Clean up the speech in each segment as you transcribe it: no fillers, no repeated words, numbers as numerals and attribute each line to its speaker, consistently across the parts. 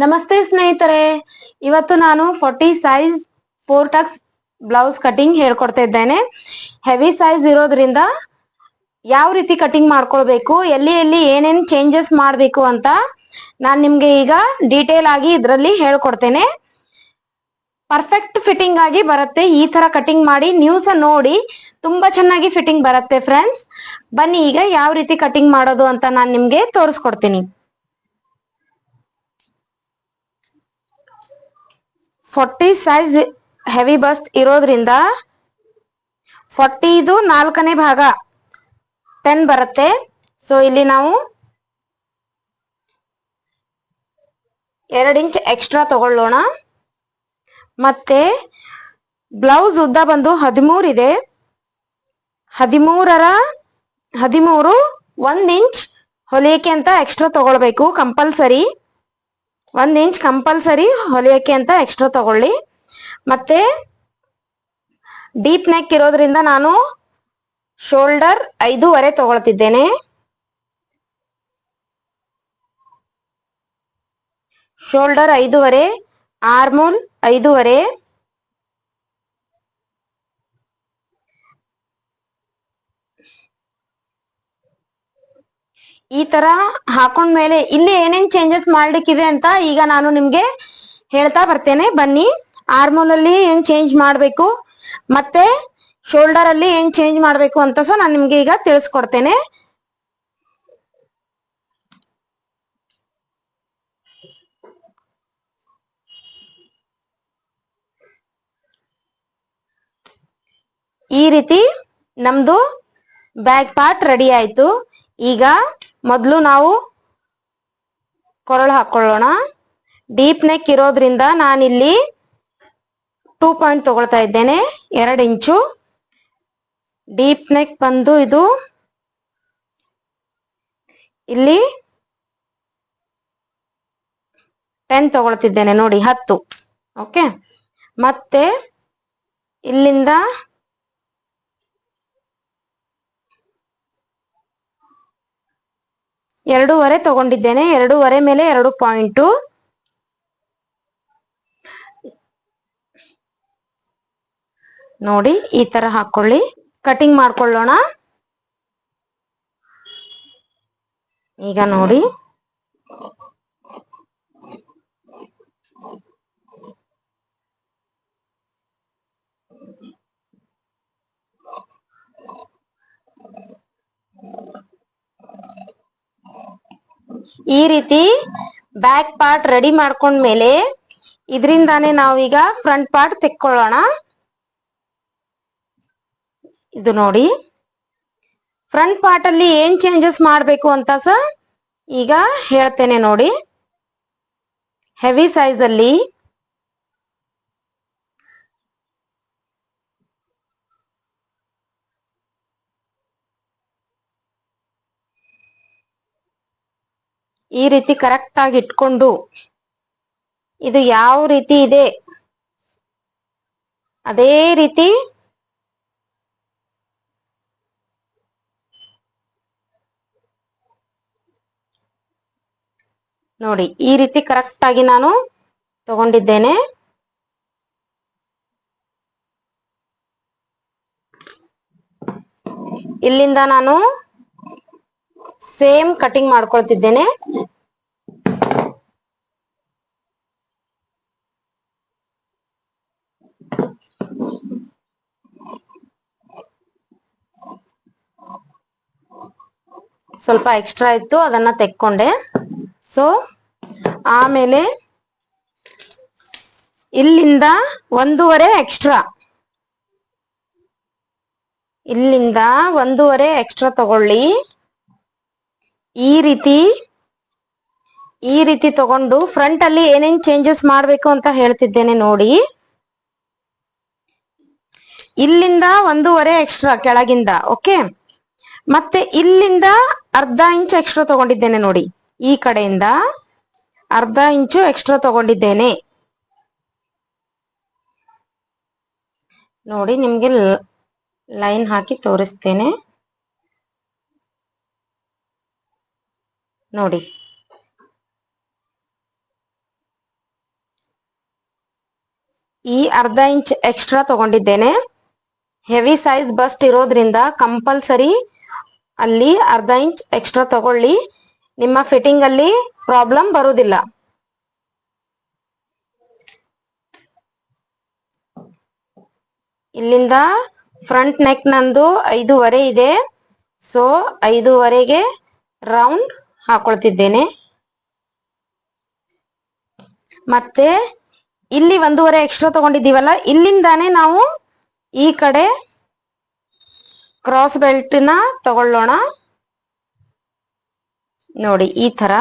Speaker 1: ನಮಸ್ತೆ ಸ್ನೇಹಿತರೆ, ಇವತ್ತು ನಾನು 40 ಸೈಜ್ 4 ಟಕ್ಸ್ ಬ್ಲೌಸ್ ಕಟಿಂಗ್ ಹೇಳ್ಕೊಡ್ತಾ ಇದ್ದೇನೆ. ಹೆವಿ ಸೈಜ್ ಇರೋದ್ರಿಂದ ಯಾವ ರೀತಿ ಕಟಿಂಗ್ ಮಾಡ್ಕೊಳ್ಬೇಕು, ಎಲ್ಲಿ ಎಲ್ಲಿ ಏನೇನ್ ಚೇಂಜಸ್ ಮಾಡಬೇಕು ಅಂತ ನಾನು ನಿಮ್ಗೆ ಈಗ ಡೀಟೇಲ್ ಆಗಿ ಇದರಲ್ಲಿ ಹೇಳ್ಕೊಡ್ತೇನೆ. ಪರ್ಫೆಕ್ಟ್ ಫಿಟ್ಟಿಂಗ್ ಆಗಿ ಬರುತ್ತೆ. ಈ ತರ ಕಟಿಂಗ್ ಮಾಡಿ ನೀವು ಸಹ ನೋಡಿ, ತುಂಬಾ ಚೆನ್ನಾಗಿ ಫಿಟ್ಟಿಂಗ್ ಬರುತ್ತೆ ಫ್ರೆಂಡ್ಸ್. ಬನ್ನಿ ಈಗ ಯಾವ ರೀತಿ ಕಟಿಂಗ್ ಮಾಡೋದು ಅಂತ ನಾನು ನಿಮ್ಗೆ ತೋರಿಸ್ಕೊಡ್ತೀನಿ. 40 ಸೈಜ್ ಹೆವಿ ಬಸ್ಟ್ ಇರೋದ್ರಿಂದ 40 ಇದು 4ನೇ ಭಾಗ 10 ಬರುತ್ತೆ. ಸೊ ಇಲ್ಲಿ ನಾವು 2 ಇಂಚ್ ಎಕ್ಸ್ಟ್ರಾ ತಗೊಳ್ಳೋಣ. ಮತ್ತೆ ಬ್ಲೌಸ್ ಉದ್ದ ಬಂದು 13 ಇದೆ. 13 1 ಇಂಚ್ ಹೊಲಿಯಕ್ಕೆ ಅಂತ ಎಕ್ಸ್ಟ್ರಾ ತಗೊಳ್ಬೇಕು ಕಂಪಲ್ಸರಿ. 1 ಇಂಚ್ ಕಂಪಲ್ಸರಿ ಹೊಲಿಯಕ್ಕೆ ಅಂತ ಎಕ್ಸ್ಟ್ರಾ ತಗೊಳ್ಳಿ. ಮತ್ತೆ ಡೀಪ್ ನೆಕ್ ಇರೋದ್ರಿಂದ ನಾನು ಶೋಲ್ಡರ್ 5.5 ತಗೊಳ್ತಿದ್ದೇನೆ. Shoulder 5.5, armhole 5.5. ಈ ತರ ಹಾಕೊಂಡ್ಮೇಲೆ ಇಲ್ಲಿ ಏನೇನ್ ಚೇಂಜಸ್ ಮಾಡ್ಲಿಕ್ಕಿದೆ ಅಂತ ಈಗ ನಾನು ನಿಮ್ಗೆ ಹೇಳ್ತಾ ಬರ್ತೇನೆ. ಬನ್ನಿ, ಆರ್ಮೋಲ್ ಅಲ್ಲಿ ಏನ್ ಚೇಂಜ್ ಮಾಡ್ಬೇಕು ಮತ್ತೆ ಶೋಲ್ಡರ್ ಅಲ್ಲಿ ಏನ್ ಚೇಂಜ್ ಮಾಡ್ಬೇಕು ಅಂತ ಸಹ ನಾನು ನಿಮ್ಗೆ ಈಗ ತಿಳಿಸ್ಕೊಡ್ತೇನೆ. ಈ ರೀತಿ ನಮ್ದು ಬ್ಯಾಕ್ ಪಾರ್ಟ್ ರೆಡಿ ಆಯ್ತು. ಈಗ ಮೊದಲು ನಾವು ಕೊರಳು ಹಾಕೊಳ್ಳೋಣ. ಡೀಪ್ ನೆಕ್ ಇರೋದ್ರಿಂದ ನಾನಿಲ್ಲಿ 2 ಪಾಯಿಂಟ್ ತಗೊಳ್ತಾ ಇದ್ದೇನೆ. 2 ಇಂಚು ಡೀಪ್ ನೆಕ್ ಬಂದು ಇದು ಇಲ್ಲಿ 10 ತಗೊಳ್ತಿದ್ದೇನೆ ನೋಡಿ, 10. ಓಕೆ, ಮತ್ತೆ ಇಲ್ಲಿಂದ 2.5 ತಗೊಂಡಿದ್ದೇನೆ. 2.5 ಮೇಲೆ 2 ಪಾಯಿಂಟು. ನೋಡಿ ಈ ತರ ಹಾಕೊಳ್ಳಿ. ಕಟಿಂಗ್ ಮಾಡ್ಕೊಳ್ಳೋಣ. ಈಗ ನೋಡಿ, ಈ ರೀತಿ ಬ್ಯಾಕ್ ಪಾರ್ಟ್ ರೆಡಿ ಮಾಡ್ಕೊಂಡ್ಮೇಲೆ ಇದರಿಂದಾನೇ ನಾವೀಗ ಫ್ರಂಟ್ ಪಾರ್ಟ್ ತೆಕ್ಕೊಳ್ಳೋಣ. ಇದು ನೋಡಿ, ಫ್ರಂಟ್ ಪಾರ್ಟ್ ಅಲ್ಲಿ ಏನ್ ಚೇಂಜಸ್ ಮಾಡಬೇಕು ಅಂತ ಸಹ ಈಗ ಹೇಳ್ತೇನೆ ನೋಡಿ. ಹೆವಿ ಸೈಜ್ ಅಲ್ಲಿ ಈ ರೀತಿ ಕರೆಕ್ಟ್ ಆಗಿ ಇಟ್ಕೊಂಡು, ಇದು ಯಾವ ರೀತಿ ಇದೆ ಅದೇ ರೀತಿ ನೋಡಿ, ಈ ರೀತಿ ಕರೆಕ್ಟ್ ಆಗಿ ನಾನು ತಗೊಂಡಿದ್ದೇನೆ. ಇಲ್ಲಿಂದ ನಾನು ಸೇಮ್ ಕಟಿಂಗ್ ಮಾಡ್ಕೊಳ್ತಿದ್ದೇನೆ. ಸ್ವಲ್ಪ ಎಕ್ಸ್ಟ್ರಾ ಇತ್ತು, ಅದನ್ನ ತೆಕ್ಕೊಂಡೆ. ಸೊ ಆಮೇಲೆ ಇಲ್ಲಿಂದ 1.5 ಎಕ್ಸ್ಟ್ರಾ, ಇಲ್ಲಿಂದ 1.5 ಎಕ್ಸ್ಟ್ರಾ ತಗೊಳ್ಳಿ. ಈ ರೀತಿ ತಗೊಂಡು ಫ್ರಂಟ್ ಅಲ್ಲಿ ಏನೇನ್ ಚೇಂಜಸ್ ಮಾಡ್ಬೇಕು ಅಂತ ಹೇಳ್ತಿದ್ದೇನೆ ನೋಡಿ. ಇಲ್ಲಿಂದ 1.5 ಎಕ್ಸ್ಟ್ರಾ ಕೆಳಗಿಂದ. ಓಕೆ, ಮತ್ತೆ ಇಲ್ಲಿಂದ ಅರ್ಧ ಇಂಚ್ ಎಕ್ಸ್ಟ್ರಾ ತಗೊಂಡಿದ್ದೇನೆ ನೋಡಿ. ಈ ಕಡೆಯಿಂದ ಅರ್ಧ ಇಂಚು ಎಕ್ಸ್ಟ್ರಾ ತಗೊಂಡಿದ್ದೇನೆ ನೋಡಿ. ನಿಮ್ಗೆ ಲೈನ್ ಹಾಕಿ ತೋರಿಸ್ತೇನೆ ನೋಡಿ. ಈ ಅರ್ಧ ಇಂಚ್ ಎಕ್ಸ್ಟ್ರಾ ತಗೊಂಡಿದ್ದೇನೆ. ಹೆವಿ ಸೈಜ್ ಬಸ್ಟ್ ಇರೋದ್ರಿಂದ ಕಂಪಲ್ಸರಿ ಅಲ್ಲಿ ಅರ್ಧ ಇಂಚ್ ಎಕ್ಸ್ಟ್ರಾ ತಗೊಳ್ಳಿ, ನಿಮ್ಮ ಫಿಟ್ಟಿಂಗ್ ಅಲ್ಲಿ ಪ್ರಾಬ್ಲಮ್ ಬರುವುದಿಲ್ಲ. ಇಲ್ಲಿಂದ ಫ್ರಂಟ್ ನೆಕ್ ನಂದು 5.5 ಇದೆ. ಸೊ 5.5ಗೆ ರೌಂಡ್ ಹಾಕೊಳ್ತಿದ್ದೇನೆ. ಮತ್ತೆ ಇಲ್ಲಿ 1.5 ಎಕ್ಸ್ಟ್ರಾ ತಗೊಂಡಿದ್ದೀವಲ್ಲ, ಇಲ್ಲಿಂದಾನೇ ನಾವು ಈ ಕಡೆ ಕ್ರಾಸ್ ಬೆಲ್ಟ್ ನ ತಗೊಳ್ಳೋಣ. ನೋಡಿ ಈ ತರ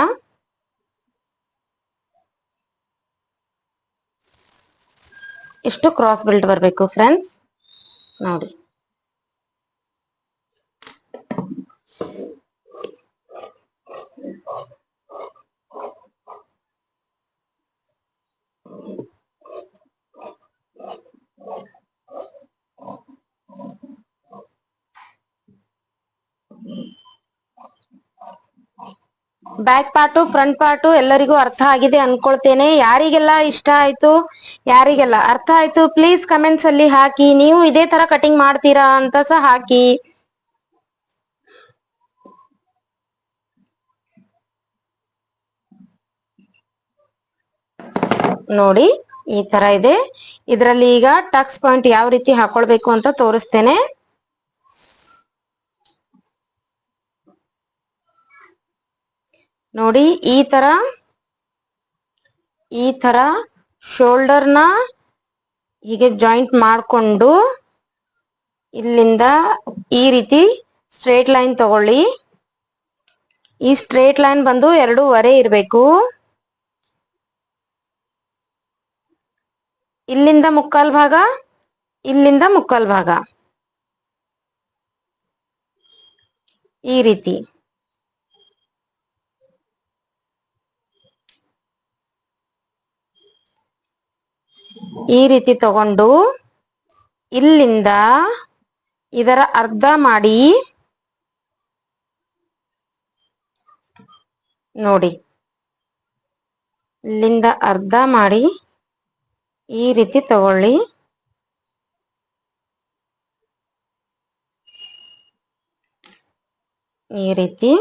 Speaker 1: ಇಷ್ಟು ಕ್ರಾಸ್ ಬೆಲ್ಟ್ ಬರಬೇಕು ಫ್ರೆಂಡ್ಸ್. ನೋಡಿ ಬ್ಯಾಕ್ ಪಾರ್ಟು ಫ್ರಂಟ್ ಪಾರ್ಟು ಎಲ್ಲರಿಗೂ ಅರ್ಥ ಆಗಿದೆ ಅನ್ಕೊಳ್ತೇನೆ. ಯಾರಿಗೆಲ್ಲ ಇಷ್ಟ ಆಯ್ತು, ಯಾರಿಗೆಲ್ಲ ಅರ್ಥ ಆಯ್ತು ಪ್ಲೀಸ್ ಕಮೆಂಟ್ಸ್ ಅಲ್ಲಿ ಹಾಕಿ. ನೀವು ಇದೇ ತರ ಕಟಿಂಗ್ ಮಾಡ್ತೀರಾ ಅಂತ ಸಹ ಹಾಕಿ. ನೋಡಿ ಈ ತರ ಇದೆ. ಇದರಲ್ಲಿ ಈಗ ಟಕ್ಸ್ ಪಾಯಿಂಟ್ ಯಾವ ರೀತಿ ಹಾಕೊಳ್ಬೇಕು ಅಂತ ತೋರಿಸ್ತೇನೆ. ನೋಡಿ ಈ ತರ ಶೋಲ್ಡರ್ನ ಹೀಗೆ ಜಾಯಿಂಟ್ ಮಾಡಿಕೊಂಡು ಇಲ್ಲಿಂದ ಈ ರೀತಿ ಸ್ಟ್ರೇಟ್ ಲೈನ್ ತಗೊಳ್ಳಿ. ಈ ಸ್ಟ್ರೇಟ್ ಲೈನ್ ಬಂದು 2.5 ಇರಬೇಕು. ಇಲ್ಲಿಂದ ಮುಕ್ಕಾಲ್ ಭಾಗ, ಇಲ್ಲಿಂದ ಮುಕ್ಕಾಲ್ ಭಾಗ, ಈ ರೀತಿ ತಗೊಂಡು ಇಲ್ಲಿಂದ ಇದರ ಅರ್ಧ ಮಾಡಿ. ನೋಡಿ ಇಲ್ಲಿಂದ ಅರ್ಧ ಮಾಡಿ ಈ ರೀತಿ ತಗೊಳ್ಳಿ. ಈ ರೀತಿ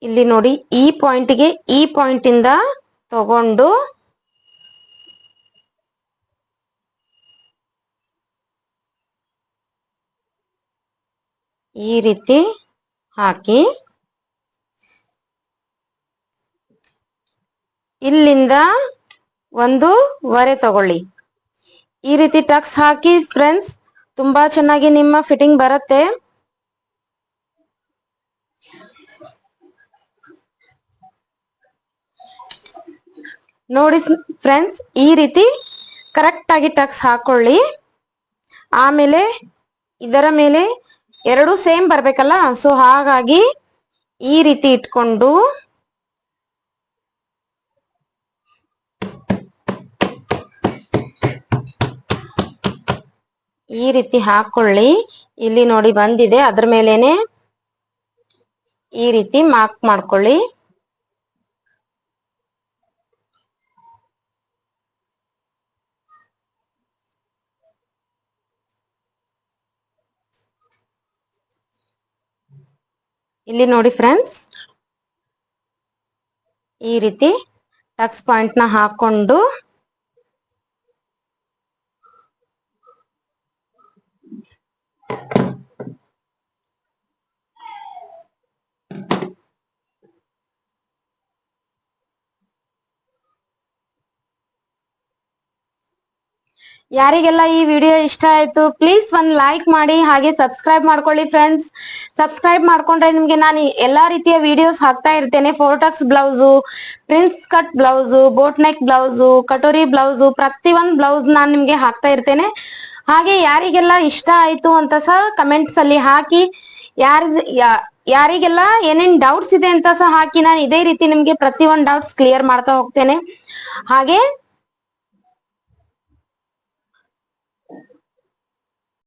Speaker 1: ಇಲ್ಲಿ ನೋಡಿ ಈ ಪಾಯಿಂಟ್ಗೆ ಈ ಪಾಯಿಂಟ್ ಇಂದ ತಗೊಂಡು ಈ ರೀತಿ ಹಾಕಿ ಇಲ್ಲಿಂದ 1.5 ತಗೊಳ್ಳಿ. ಈ ರೀತಿ ಟಕ್ಸ್ ಹಾಕಿ ಫ್ರೆಂಡ್ಸ್, ತುಂಬಾ ಚೆನ್ನಾಗಿ ನಿಮ್ಮ ಫಿಟ್ಟಿಂಗ್ ಬರುತ್ತೆ. ನೋಡಿ ಫ್ರೆಂಡ್ಸ್, ಈ ರೀತಿ ಕರೆಕ್ಟ್ ಆಗಿ ಟಕ್ಸ್ ಹಾಕೊಳ್ಳಿ. ಆಮೇಲೆ ಇದರ ಮೇಲೆ 2 ಸೇಮ್ ಬರ್ಬೇಕಲ್ಲ, ಸೊ ಹಾಗಾಗಿ ಈ ರೀತಿ ಇಟ್ಕೊಂಡು ಈ ರೀತಿ ಹಾಕೊಳ್ಳಿ. ಇಲ್ಲಿ ನೋಡಿ ಬಂದಿದೆ, ಅದ್ರ ಮೇಲೇನೆ ಈ ರೀತಿ ಮಾರ್ಕ್ ಮಾಡ್ಕೊಳ್ಳಿ. ಇಲ್ಲಿ ನೋಡಿ ಫ್ರೆಂಡ್ಸ್, ಈ ರೀತಿ ಟಕ್ಸ್ ಪಾಯಿಂಟ್ ನ ಹಾಕೊಂಡು ಯಾರಿಗೆಲ್ಲ ಈ ವಿಡಿಯೋ ಇಷ್ಟ ಆಯ್ತು ಪ್ಲೀಸ್ ಒಂದು ಲೈಕ್ ಮಾಡಿ, ಹಾಗೆ ಸಬ್ಸ್ಕ್ರೈಬ್ ಮಾಡ್ಕೊಳ್ಳಿ ಫ್ರೆಂಡ್ಸ್. ಸಬ್ಸ್ಕ್ರೈಬ್ ಮಾಡ್ಕೊಂಡ್ರೆ ನಿಮ್ಗೆ ನಾನು ಎಲ್ಲಾ ರೀತಿಯ ವಿಡಿಯೋಸ್ ಹಾಕ್ತಾ ಇರ್ತೇನೆ. Four tucks blouse, prince cut blouse, boat neck blouse, katori blouse, ಪ್ರತಿಯೊಂದು ಬ್ಲೌಸ್ ನಾನು ನಿಮ್ಗೆ ಹಾಕ್ತಾ ಇರ್ತೇನೆ. ಹಾಗೆ ಯಾರಿಗೆಲ್ಲ ಇಷ್ಟ ಆಯ್ತು ಅಂತ ಸಹ ಕಮೆಂಟ್ಸ್ ಅಲ್ಲಿ ಹಾಕಿ. ಯಾರಿಗೆಲ್ಲ ಏನೇನ್ ಡೌಟ್ಸ್ ಇದೆ ಅಂತ ಸಹ ಹಾಕಿ. ನಾನು ಇದೇ ರೀತಿ ನಿಮ್ಗೆ ಪ್ರತಿಯೊಂದು ಡೌಟ್ಸ್ ಕ್ಲಿಯರ್ ಮಾಡ್ತಾ ಹೋಗ್ತೇನೆ. ಹಾಗೆ